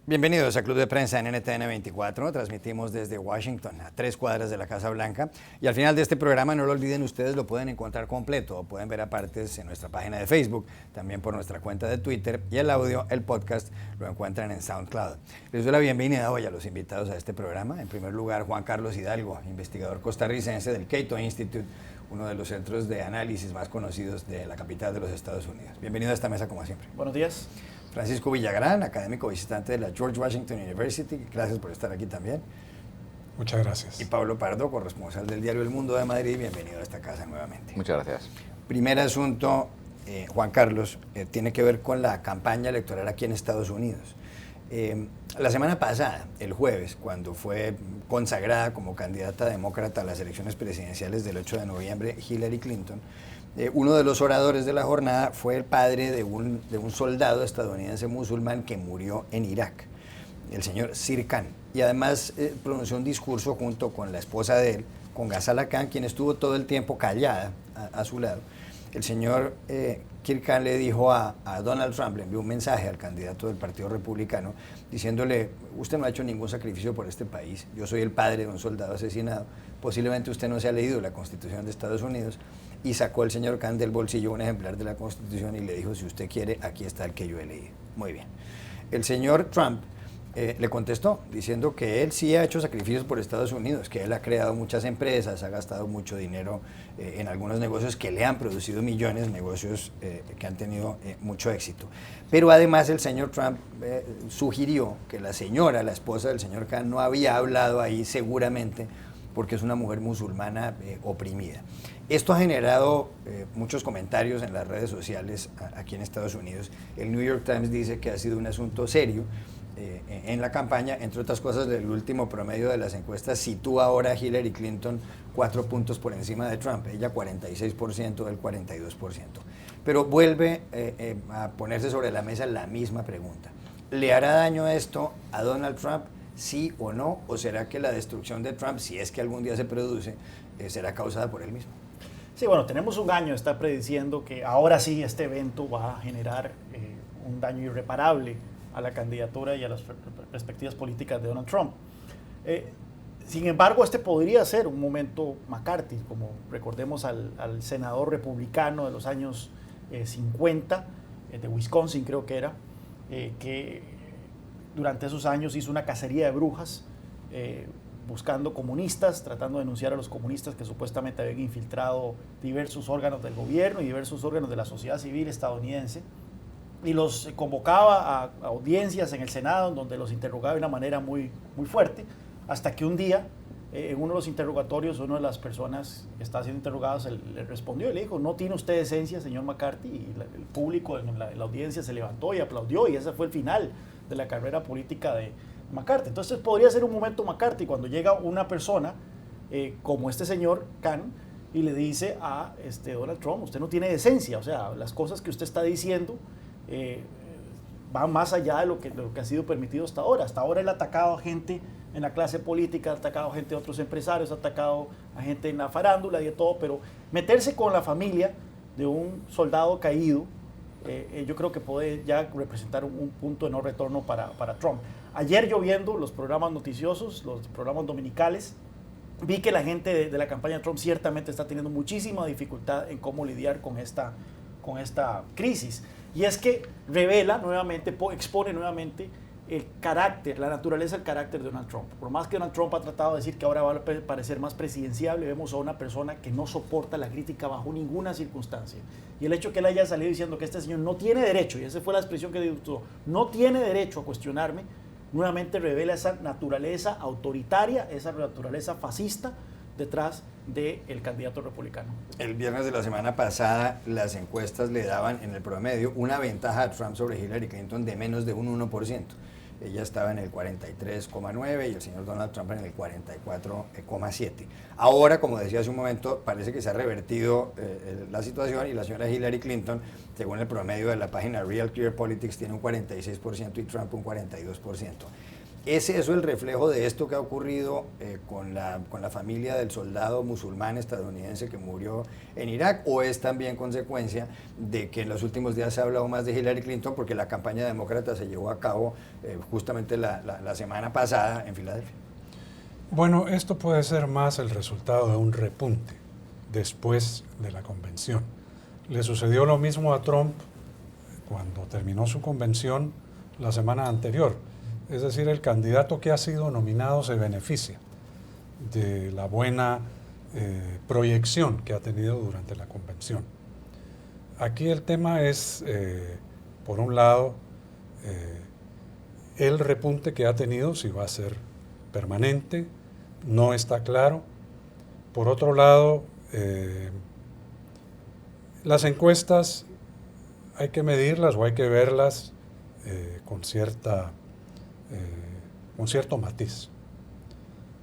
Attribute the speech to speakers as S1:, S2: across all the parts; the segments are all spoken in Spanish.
S1: Bienvenidos a Club de Prensa en NTN 24. Transmitimos desde Washington, a 3 cuadras de la Casa Blanca. Y al final de este programa, no lo olviden, ustedes lo pueden encontrar completo o pueden ver a partes en nuestra página de Facebook, también por nuestra cuenta de Twitter. Y el audio, el podcast, lo encuentran en SoundCloud. Les doy la bienvenida hoy a los invitados a este programa. En primer lugar, Juan Carlos Hidalgo, investigador costarricense del Cato Institute, uno de los centros de análisis más conocidos de la capital de los Estados Unidos. Bienvenido a esta mesa, como siempre.
S2: Buenos días.
S1: Francisco Villagrán, académico visitante de la George Washington University. Gracias por estar aquí también.
S3: Muchas gracias.
S1: Y Pablo Pardo, corresponsal del diario El Mundo de Madrid. Bienvenido a esta casa nuevamente.
S4: Muchas gracias.
S1: Primer asunto, Juan Carlos, tiene que ver con la campaña electoral aquí en Estados Unidos. La semana pasada, el jueves, cuando fue consagrada como candidata demócrata a las elecciones presidenciales del 8 de noviembre, Hillary Clinton, uno de los oradores de la jornada fue el padre de un soldado estadounidense musulmán que murió en Irak, el señor Sir Khan. Y además pronunció un discurso junto con la esposa de él, con Ghazala Khan, quien estuvo todo el tiempo callada a su lado. El señor Sir Khan le dijo a Donald Trump, le envió un mensaje al candidato del Partido Republicano, diciéndole: usted no ha hecho ningún sacrificio por este país, yo soy el padre de un soldado asesinado, posiblemente usted no se ha leído la Constitución de Estados Unidos. Y sacó el señor Khan del bolsillo un ejemplar de la Constitución y le dijo: si usted quiere, aquí está el que yo he leído. Muy bien. El señor Trump le contestó diciendo que él sí ha hecho sacrificios por Estados Unidos, que él ha creado muchas empresas, ha gastado mucho dinero en algunos negocios que le han producido millones, negocios que han tenido mucho éxito. Pero además el señor Trump sugirió que la señora, la esposa del señor Khan, no había hablado ahí seguramente porque es una mujer musulmana oprimida. Esto ha generado muchos comentarios en las redes sociales aquí en Estados Unidos. El New York Times dice que ha sido un asunto serio en la campaña. Entre otras cosas, el último promedio de las encuestas sitúa ahora a Hillary Clinton 4 puntos por encima de Trump, ella 46%, él 42%. Pero vuelve a ponerse sobre la mesa la misma pregunta: ¿le hará daño esto a Donald Trump? ¿Sí o no? ¿O será que la destrucción de Trump, si es que algún día se produce, será causada por él mismo?
S2: Sí, bueno, tenemos un año, está prediciendo que ahora sí este evento va a generar un daño irreparable a la candidatura y a las perspectivas políticas de Donald Trump. Sin embargo, este podría ser un momento McCarthy, como recordemos al senador republicano de los años 50, de Wisconsin creo que era, que durante esos años hizo una cacería de brujas, buscando comunistas, tratando de denunciar a los comunistas que supuestamente habían infiltrado diversos órganos del gobierno y diversos órganos de la sociedad civil estadounidense, y los convocaba a audiencias en el Senado, en donde los interrogaba de una manera muy, muy fuerte, hasta que un día, en uno de los interrogatorios, una de las personas que estaba siendo interrogadas le respondió y le dijo: no tiene usted decencia, señor McCarthy. Y el público en la audiencia se levantó y aplaudió, y ese fue el final de la carrera política de McCarthy. Entonces podría ser un momento McCarthy cuando llega una persona como este señor Khan y le dice a Donald Trump: usted no tiene decencia, o sea, las cosas que usted está diciendo van más allá de lo que ha sido permitido hasta ahora. Hasta ahora él ha atacado a gente en la clase política, ha atacado a gente de otros empresarios, ha atacado a gente en la farándula y de todo, pero meterse con la familia de un soldado caído, yo creo que puede ya representar un punto de no retorno para Trump. Ayer, yo viendo los programas noticiosos, los programas dominicales, vi que la gente de la campaña de Trump ciertamente está teniendo muchísima dificultad en cómo lidiar con esta crisis. Y es que revela nuevamente, expone nuevamente el carácter, la naturaleza del carácter de Donald Trump. Por más que Donald Trump ha tratado de decir que ahora va a parecer más presidenciable, vemos a una persona que no soporta la crítica bajo ninguna circunstancia. Y el hecho que él haya salido diciendo que este señor no tiene derecho, y esa fue la expresión que usó, no tiene derecho a cuestionarme, nuevamente revela esa naturaleza autoritaria, esa naturaleza fascista detrás del candidato republicano. El
S1: viernes de la semana pasada, las encuestas le daban en el promedio una ventaja a Trump sobre Hillary Clinton de menos de un 1%. Ella estaba en el 43,9% y el señor Donald Trump en el 44,7%. Ahora, como decía hace un momento, parece que se ha revertido la situación y la señora Hillary Clinton, según el promedio de la página Real Clear Politics, tiene un 46% y Trump un 42%. ¿Es eso el reflejo de esto que ha ocurrido con la familia del soldado musulmán estadounidense que murió en Irak? ¿O es también consecuencia de que en los últimos días se ha hablado más de Hillary Clinton porque la campaña demócrata se llevó a cabo justamente la semana pasada en Filadelfia?
S3: Bueno, esto puede ser más el resultado de un repunte después de la convención. Le sucedió lo mismo a Trump cuando terminó su convención la semana anterior. Es decir, el candidato que ha sido nominado se beneficia de la buena proyección que ha tenido durante la convención. Aquí el tema es, por un lado, el repunte que ha tenido, si va a ser permanente, no está claro. Por otro lado, las encuestas hay que medirlas o hay que verlas con cierto matiz,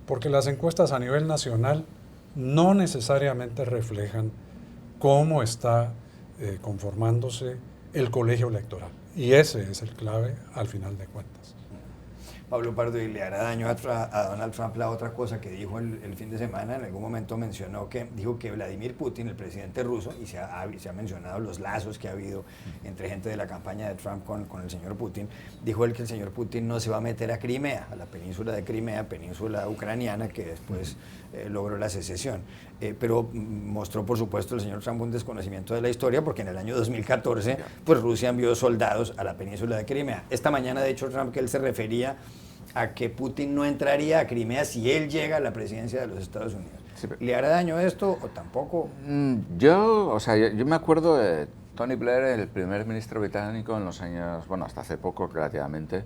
S3: porque las encuestas a nivel nacional no necesariamente reflejan cómo está conformándose el colegio electoral, y ese es el clave al final de cuentas.
S1: Pablo Pardo, y le hará daño a Donald Trump la otra cosa que dijo el fin de semana. En algún momento mencionó dijo que Vladimir Putin, el presidente ruso, y se ha mencionado los lazos que ha habido entre gente de la campaña de Trump con el señor Putin, dijo él que el señor Putin no se va a meter a Crimea, a la península de Crimea, península ucraniana que después logró la secesión. Pero mostró, por supuesto, el señor Trump un desconocimiento de la historia, porque en el año 2014 pues Rusia envió soldados a la península de Crimea. Esta mañana, de hecho, Trump, que él se refería a que Putin no entraría a Crimea si él llega a la presidencia de los Estados Unidos. Sí, ¿le hará daño esto o tampoco?
S4: Yo me acuerdo de Tony Blair, el primer ministro británico en los años, bueno, hasta hace poco relativamente,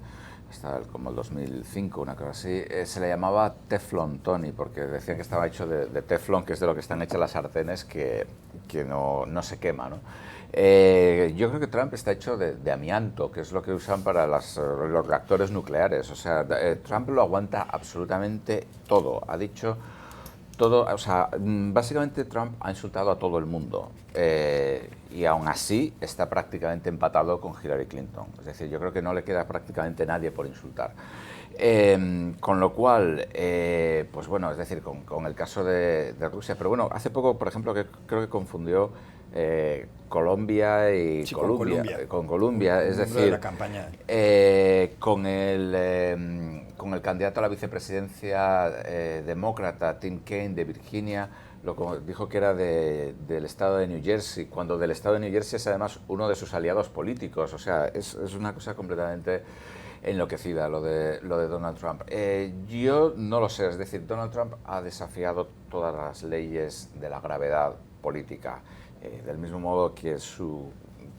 S4: hasta como el 2005, una cosa así, se le llamaba Teflon Tony, porque decían que estaba hecho de teflón, que es de lo que están hechas las sartenes, que no se quema, ¿no? Yo creo que Trump está hecho de amianto, que es lo que usan para los reactores nucleares. O sea, Trump lo aguanta absolutamente todo. Ha dicho todo, o sea, básicamente Trump ha insultado a todo el mundo. Y aún así está prácticamente empatado con Hillary Clinton. Es decir, yo creo que no le queda prácticamente nadie por insultar. Con lo cual, pues bueno, es decir, con el caso de Rusia. Pero bueno, hace poco, por ejemplo, que creo que confundió Colombia y
S1: sí,
S4: con Colombia, es decir,
S1: de la campaña.
S4: Con el candidato a la vicepresidencia demócrata Tim Kaine de Virginia, dijo que era del estado de New Jersey, cuando del estado de New Jersey es además uno de sus aliados políticos. O sea, es una cosa completamente enloquecida lo de Donald Trump. Yo no lo sé, es decir, Donald Trump ha desafiado todas las leyes de la gravedad política. Del mismo modo que su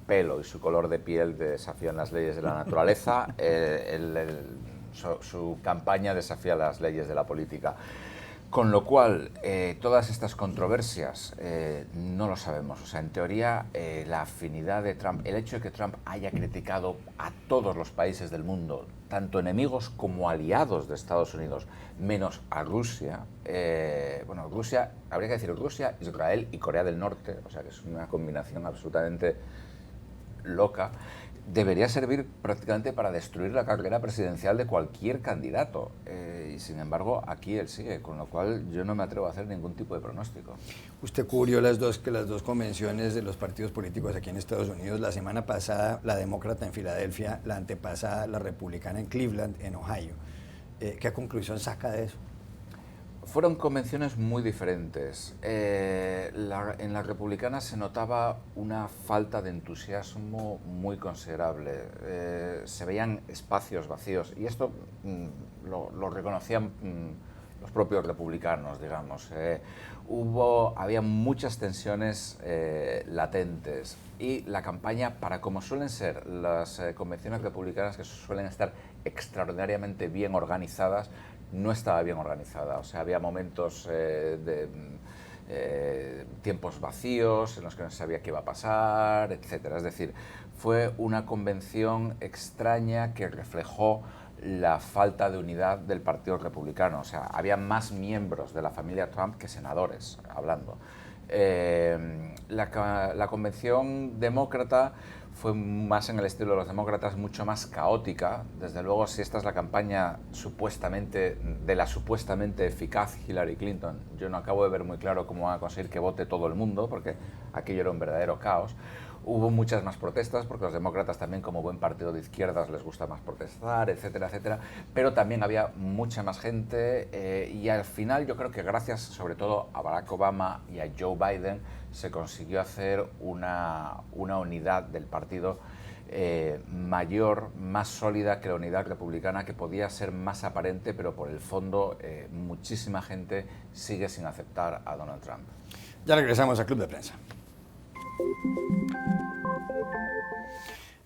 S4: pelo y su color de piel desafían las leyes de la naturaleza, su campaña desafía las leyes de la política. Con lo cual, todas estas controversias no lo sabemos. O sea, en teoría, la afinidad de Trump, el hecho de que Trump haya criticado a todos los países del mundo, tanto enemigos como aliados de Estados Unidos, menos a Rusia. Bueno, Rusia, habría que decir Rusia, Israel y Corea del Norte, o sea que es una combinación absolutamente loca. Debería servir prácticamente para destruir la carrera presidencial de cualquier candidato. Y sin embargo, aquí él sigue, con lo cual yo no me atrevo a hacer ningún tipo de pronóstico.
S1: Usted cubrió las dos convenciones de los partidos políticos aquí en Estados Unidos. La semana pasada, la demócrata en Filadelfia, la antepasada, la republicana en Cleveland, en Ohio. ¿Qué conclusión saca de eso?
S4: Fueron convenciones muy diferentes. En la republicana se notaba una falta de entusiasmo muy considerable. Se veían espacios vacíos y esto lo reconocían los propios republicanos, digamos. Había muchas tensiones latentes y la campaña, para como suelen ser las convenciones republicanas, que suelen estar extraordinariamente bien organizadas, no estaba bien organizada. O sea, había momentos de tiempos vacíos en los que no se sabía qué iba a pasar, etcétera. Es decir, fue una convención extraña que reflejó la falta de unidad del Partido Republicano. O sea, había más miembros de la familia Trump que senadores hablando. La convención demócrata fue más en el estilo de los demócratas, mucho más caótica. Desde luego, si esta es la campaña de la supuestamente eficaz Hillary Clinton, yo no acabo de ver muy claro cómo van a conseguir que vote todo el mundo, porque aquello era un verdadero caos. Hubo muchas más protestas, porque los demócratas también, como buen partido de izquierdas, les gusta más protestar, etcétera, etcétera. Pero también había mucha más gente y al final yo creo que gracias sobre todo a Barack Obama y a Joe Biden se consiguió hacer una unidad del partido mayor, más sólida que la unidad republicana, que podía ser más aparente, pero por el fondo muchísima gente sigue sin aceptar a Donald Trump.
S1: Ya regresamos al Club de Prensa.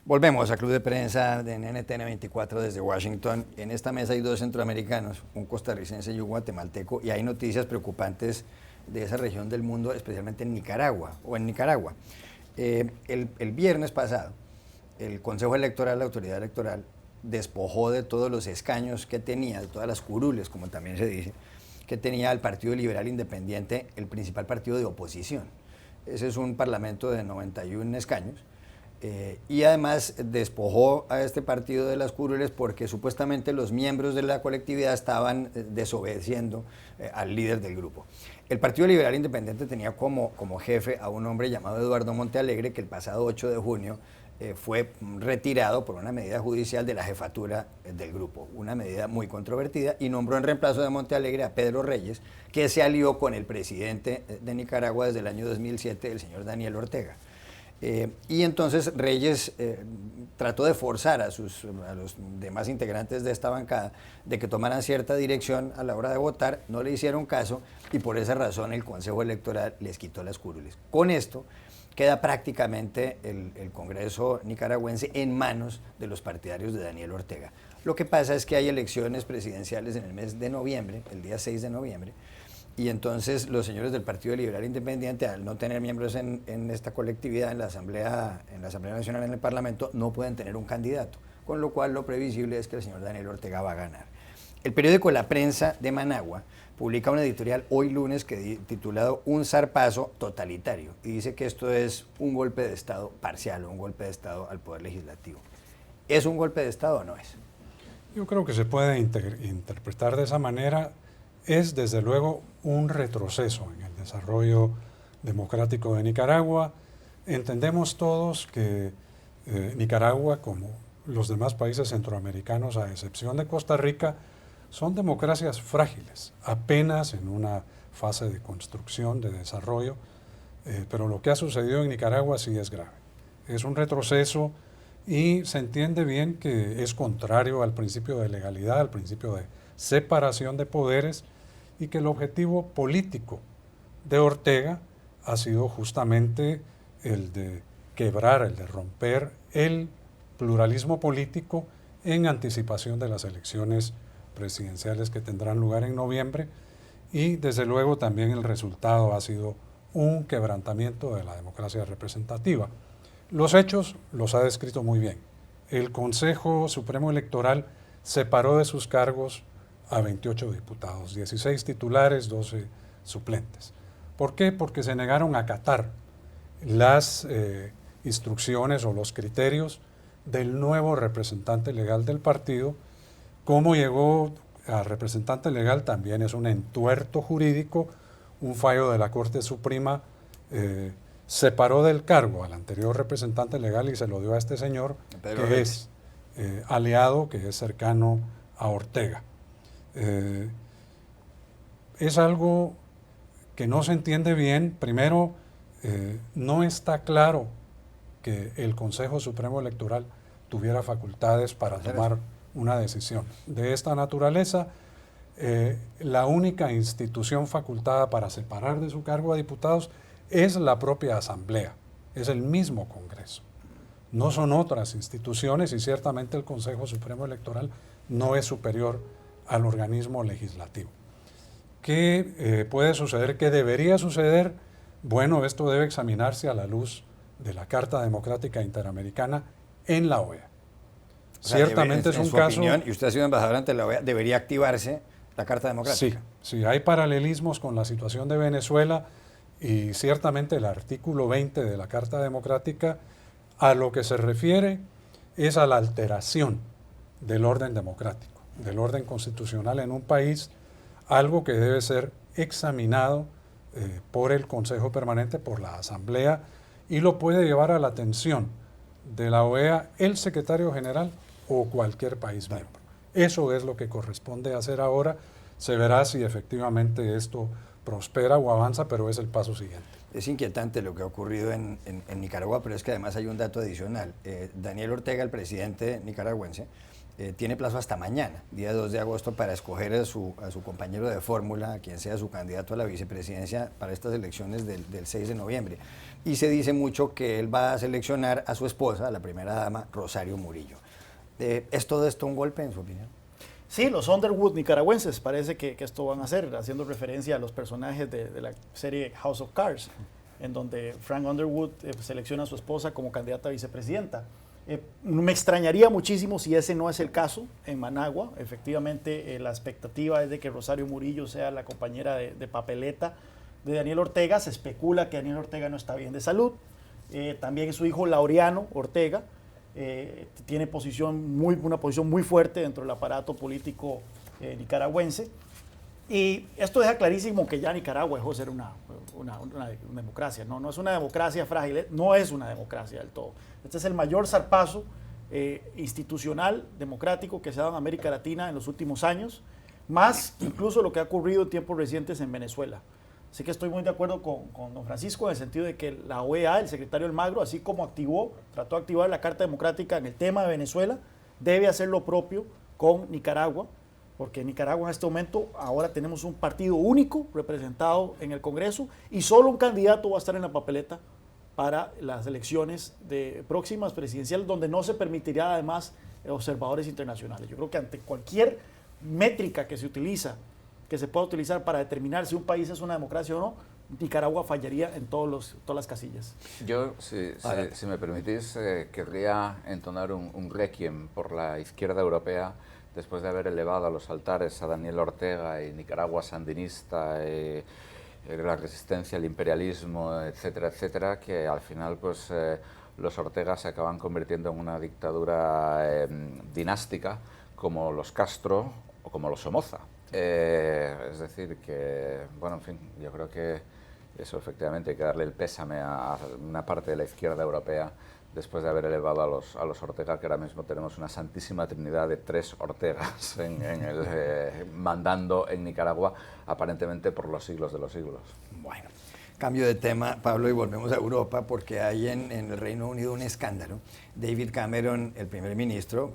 S1: Volvemos al Club de Prensa de NTN 24 desde Washington. En esta mesa hay dos centroamericanos, un costarricense y un guatemalteco, y hay noticias preocupantes de esa región del mundo, especialmente en Nicaragua. El viernes pasado, el Consejo Electoral, la autoridad electoral, despojó de todos los escaños que tenía, de todas las curules, como también se dice, que tenía el Partido Liberal Independiente, el principal partido de oposición. Ese es un parlamento de 91 escaños. Y además despojó a este partido de las curules porque supuestamente los miembros de la colectividad estaban desobedeciendo al líder del grupo. El Partido Liberal Independiente tenía como jefe a un hombre llamado Eduardo Montealegre, que el pasado 8 de junio fue retirado por una medida judicial de la jefatura del grupo, una medida muy controvertida, y nombró en reemplazo de Montealegre a Pedro Reyes, que se alió con el presidente de Nicaragua desde el año 2007, el señor Daniel Ortega. Y entonces Reyes trató de forzar a los demás integrantes de esta bancada de que tomaran cierta dirección a la hora de votar, no le hicieron caso y por esa razón el Consejo Electoral les quitó las curules. Con esto queda prácticamente el Congreso nicaragüense en manos de los partidarios de Daniel Ortega. Lo que pasa es que hay elecciones presidenciales en el mes de noviembre, el día 6 de noviembre, y entonces los señores del Partido Liberal Independiente, al no tener miembros en esta colectividad, en la Asamblea Nacional, en el Parlamento, no pueden tener un candidato, con lo cual lo previsible es que el señor Daniel Ortega va a ganar. El periódico La Prensa de Managua publica un editorial hoy lunes titulado Un zarpazo totalitario, y dice que esto es un golpe de Estado parcial o un golpe de Estado al Poder Legislativo. ¿Es un golpe de Estado o no es?
S3: Yo creo que se puede interpretar de esa manera. Es desde luego un retroceso en el desarrollo democrático de Nicaragua. Entendemos todos que Nicaragua, como los demás países centroamericanos, a excepción de Costa Rica, son democracias frágiles, apenas en una fase de construcción, de desarrollo, pero lo que ha sucedido en Nicaragua sí es grave. Es un retroceso y se entiende bien que es contrario al principio de legalidad, al principio de separación de poderes, y que el objetivo político de Ortega ha sido justamente el de quebrar, el de romper el pluralismo político en anticipación de las elecciones presidenciales que tendrán lugar en noviembre, y desde luego también el resultado ha sido un quebrantamiento de la democracia representativa. Los hechos los ha descrito muy bien. El Consejo Supremo Electoral separó de sus cargos a 28 diputados, 16 titulares, 12 suplentes. ¿Por qué? Porque se negaron a acatar las instrucciones o los criterios del nuevo representante legal del partido. Cómo llegó a representante legal también es un entuerto jurídico. Un fallo de la Corte Suprema separó del cargo al anterior representante legal y se lo dio a este señor, que es aliado, que es cercano a Ortega. Es algo que no se entiende bien. Primero, no está claro que el Consejo Supremo Electoral tuviera facultades para tomar una decisión de esta naturaleza. La única institución facultada para separar de su cargo a diputados es la propia Asamblea, es el mismo Congreso. No son otras instituciones y ciertamente el Consejo Supremo Electoral no es superior al organismo legislativo. ¿Qué puede suceder? ¿Qué debería suceder? Bueno, esto debe examinarse a la luz de la Carta Democrática Interamericana en la OEA.
S1: O sea,
S3: ciertamente es un caso...
S1: Opinión, y usted ha sido embajador ante la OEA, ¿debería activarse la Carta Democrática?
S3: Sí, hay paralelismos con la situación de Venezuela Y ciertamente el artículo 20 de la Carta Democrática a lo que se refiere es a la alteración del orden democrático, del orden constitucional en un país, algo que debe ser examinado por el Consejo Permanente, por la Asamblea, y lo puede llevar a la atención de la OEA el secretario general o cualquier país miembro. Eso es lo que corresponde hacer ahora. Se verá si efectivamente esto prospera o avanza, pero es el paso siguiente.
S1: Es inquietante lo que ha ocurrido en Nicaragua, pero es que además hay un dato adicional. Daniel Ortega, el presidente nicaragüense, tiene plazo hasta mañana, día 2 de agosto, para escoger a su compañero de fórmula, a quien sea su candidato a la vicepresidencia para estas elecciones del 6 de noviembre. Y se dice mucho que él va a seleccionar a su esposa, a la primera dama, Rosario Murillo. ¿Es todo esto un golpe, en su opinión?
S2: Sí, los Underwood nicaragüenses parece que esto van a hacer, haciendo referencia a los personajes de la serie House of Cards, en donde Frank Underwood selecciona a su esposa como candidata a vicepresidenta. Me extrañaría muchísimo si ese no es el caso en Managua. Efectivamente, la expectativa es de que Rosario Murillo sea la compañera de papeleta de Daniel Ortega. Se especula que Daniel Ortega no está bien de salud. También su hijo Laureano Ortega tiene una posición muy fuerte dentro del aparato político nicaragüense. Y esto deja clarísimo que ya Nicaragua dejó de ser una democracia. No es una democracia frágil, no es una democracia del todo. Este es el mayor zarpazo institucional, democrático que se ha dado en América Latina en los últimos años, más incluso lo que ha ocurrido en tiempos recientes en Venezuela. Así que estoy muy de acuerdo con don Francisco en el sentido de que la OEA, el secretario Almagro, así como trató de activar la Carta Democrática en el tema de Venezuela, debe hacer lo propio con Nicaragua, porque en Nicaragua en este momento ahora tenemos un partido único representado en el Congreso y solo un candidato va a estar en la papeleta para las elecciones próximas presidenciales, donde no se permitirá además observadores internacionales. Yo creo que ante cualquier métrica que se pueda utilizar para determinar si un país es una democracia o no, Nicaragua fallaría en todas las casillas.
S4: Yo, si me permitís, querría entonar un requiem por la izquierda europea después de haber elevado a los altares a Daniel Ortega y Nicaragua sandinista, la resistencia al imperialismo, etcétera, etcétera, que al final pues los Ortega se acaban convirtiendo en una dictadura dinástica como los Castro o como los Somoza. Es decir, que, bueno, en fin, yo creo que eso efectivamente hay que darle el pésame a una parte de la izquierda europea después de haber elevado a los Ortega, que ahora mismo tenemos una santísima trinidad de 3 Ortegas mandando en Nicaragua, aparentemente por los siglos de los siglos.
S1: Bueno, cambio de tema, Pablo, y volvemos a Europa, porque hay en el Reino Unido un escándalo. David Cameron, el primer ministro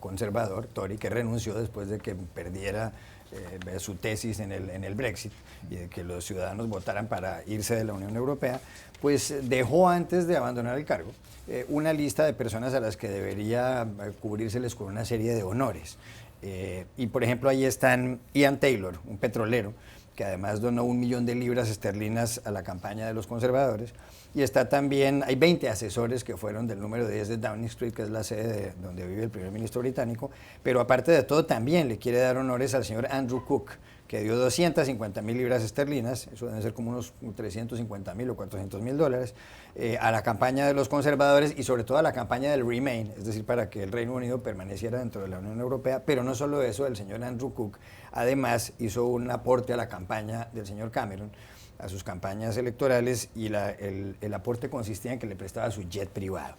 S1: conservador, Tory, que renunció después de que perdiera su tesis en el Brexit y de que los ciudadanos votaran para irse de la Unión Europea, pues dejó antes de abandonar el cargo una lista de personas a las que debería cubrírseles con una serie de honores. Y por ejemplo ahí están Ian Taylor, un petrolero, que además donó 1 millón de libras esterlinas a la campaña de los conservadores. Y está también, hay 20 asesores que fueron del número 10 de Downing Street, que es la sede donde vive el primer ministro británico, pero aparte de todo también le quiere dar honores al señor Andrew Cook, que dio 250.000 libras esterlinas, eso deben ser como unos 350.000 o 400.000 dólares, a la campaña de los conservadores y sobre todo a la campaña del Remain, es decir, para que el Reino Unido permaneciera dentro de la Unión Europea. Pero no solo eso, el señor Andrew Cook además hizo un aporte a la campaña del señor Cameron, a sus campañas electorales, y el aporte consistía en que le prestaba su jet privado.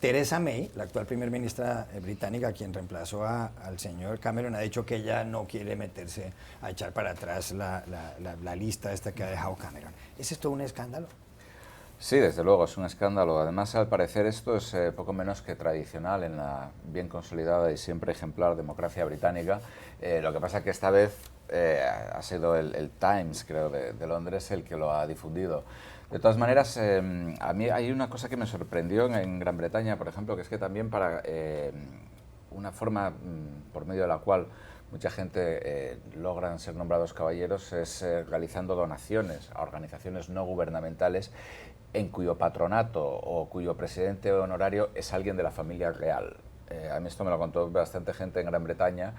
S1: Theresa May, la actual primer ministra británica, quien reemplazó al señor Cameron, ha dicho que ella no quiere meterse a echar para atrás la lista esta que ha dejado Cameron. ¿Es esto un escándalo?
S4: Sí, desde luego, es un escándalo. Además, al parecer, esto es poco menos que tradicional en la bien consolidada y siempre ejemplar democracia británica. Lo que pasa es que esta vez ha sido el Times, creo, de Londres el que lo ha difundido. De todas maneras, a mí hay una cosa que me sorprendió en Gran Bretaña, por ejemplo, que es que también para una forma por medio de la cual mucha gente logran ser nombrados caballeros es realizando donaciones a organizaciones no gubernamentales en cuyo patronato o cuyo presidente honorario es alguien de la familia real. A mí esto me lo contó bastante gente en Gran Bretaña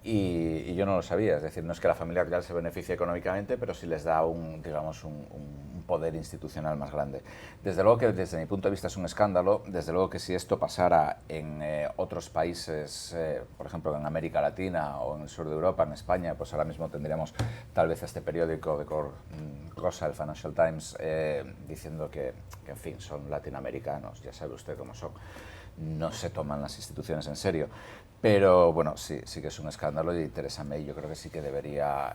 S4: y yo no lo sabía. Es decir, no es que la familia real se beneficie económicamente, pero sí les da digamos, un poder institucional más grande. Desde luego que desde mi punto de vista es un escándalo. Desde luego que si esto pasara en otros países, por ejemplo en América Latina o en el sur de Europa, en España, pues ahora mismo tendríamos tal vez este periódico de Rosa, el Financial Times, diciendo que, en fin, son latinoamericanos, ya sabe usted cómo son. No se toman las instituciones en serio. Pero bueno, sí que es un escándalo y Theresa May yo creo que sí que debería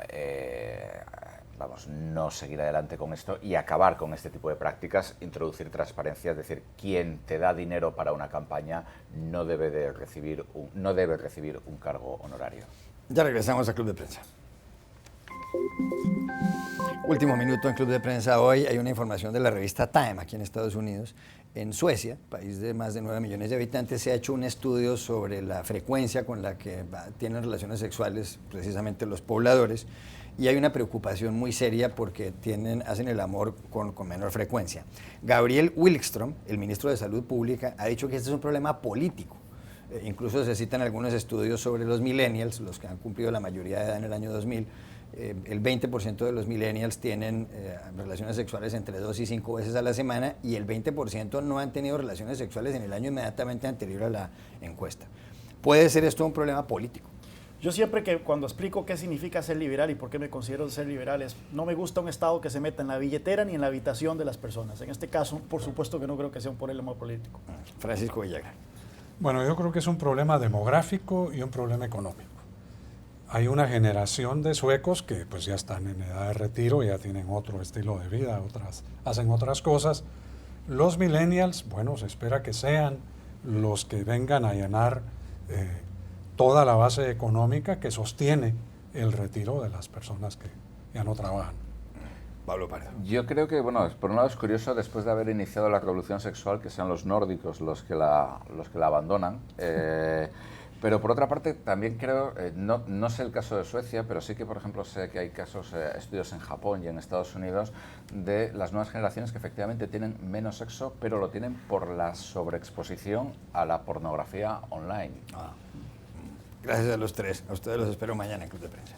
S4: no seguir adelante con esto y acabar con este tipo de prácticas, introducir transparencia, es decir, quien te da dinero para una campaña no debe recibir un cargo honorario.
S1: Ya regresamos a Club de Prensa. Último minuto en Club de Prensa hoy. Hay una información de la revista Time aquí en Estados Unidos. En Suecia, país de más de 9 millones de habitantes, se ha hecho un estudio sobre la frecuencia con la que tienen relaciones sexuales precisamente los pobladores, y hay una preocupación muy seria porque hacen el amor con menor frecuencia. Gabriel Wikström, el ministro de Salud Pública, ha dicho que este es un problema político. Incluso se citan algunos estudios sobre los millennials, los que han cumplido la mayoría de edad en el año 2000. El 20% de los millennials tienen relaciones sexuales entre 2 y 5 veces a la semana, y el 20% no han tenido relaciones sexuales en el año inmediatamente anterior a la encuesta. ¿Puede ser esto un problema político?
S2: Yo siempre que cuando explico qué significa ser liberal y por qué me considero ser liberal, no me gusta un Estado que se meta en la billetera ni en la habitación de las personas. En este caso, por supuesto que no creo que sea un problema político.
S1: Francisco Villagrán.
S3: Bueno, yo creo que es un problema demográfico y un problema económico. Hay una generación de suecos que pues ya están en edad de retiro, ya tienen otro estilo de vida, hacen otras cosas. Los millennials, bueno, se espera que sean los que vengan a llenar toda la base económica que sostiene el retiro de las personas que ya no trabajan.
S1: Pablo Pardo.
S4: Yo creo que, bueno, por un lado es curioso, después de haber iniciado la revolución sexual, que sean los nórdicos los que la abandonan. Pero por otra parte también creo, no sé el caso de Suecia, pero sí que por ejemplo sé que hay casos, estudios en Japón y en Estados Unidos de las nuevas generaciones que efectivamente tienen menos sexo, pero lo tienen por la sobreexposición a la pornografía online.
S1: Gracias a los tres. A ustedes los espero mañana en Club de Prensa.